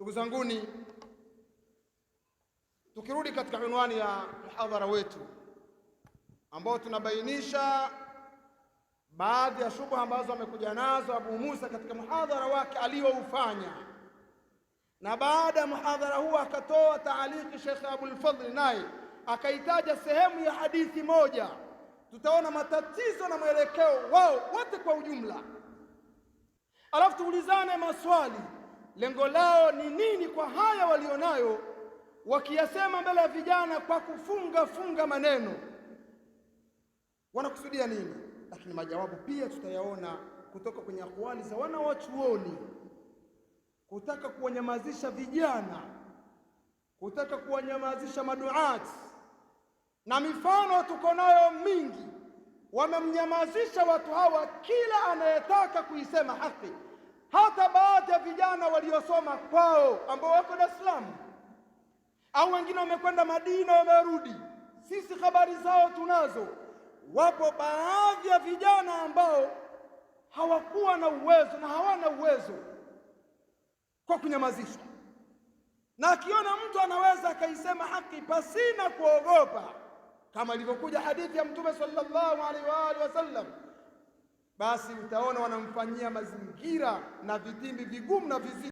Ndugu zanguni, tukirudi katika unwani ya muhadhara wetu ambao tunabainisha baadhi ya shubha ambazo amekuja nazo Abu Musa katika muhadhara wake alioufanya, na baada ya muhadhara huo akatoa taaliki Sheikh Abul Fadhl, naye akaitaja sehemu ya hadithi moja. Tutaona matatizo na mwelekeo wao wote kwa ujumla, alafu tuulizane maswali, lengo lao ni nini kwa haya walionayo, wakiyasema mbele ya vijana kwa kufunga maneno, wanakusudia nini? Lakini majawabu pia tutayaona kutoka kwenye akwali za wanawachuoni, kutaka kuwanyamazisha vijana, kutaka kuwanyamazisha maduati, na mifano tuko nayo mingi. Wamemnyamazisha watu hawa kila anayetaka kuisema haki, hata baadhi ya vijana waliosoma kwao ambao wako Dar es Salaam au wengine wamekwenda Madina wamerudi, sisi habari zao tunazo. Wapo baadhi ya vijana ambao hawakuwa na uwezo na hawana uwezo kwa kunyamazishwa, na akiona mtu anaweza akaisema haki pasina kuogopa, kama ilivyokuja hadithi ya Mtume sallallahu alaihi wa alihi wasallam, basi utaona wanamfanyia mazingira na vitimbi vigumu na vizito.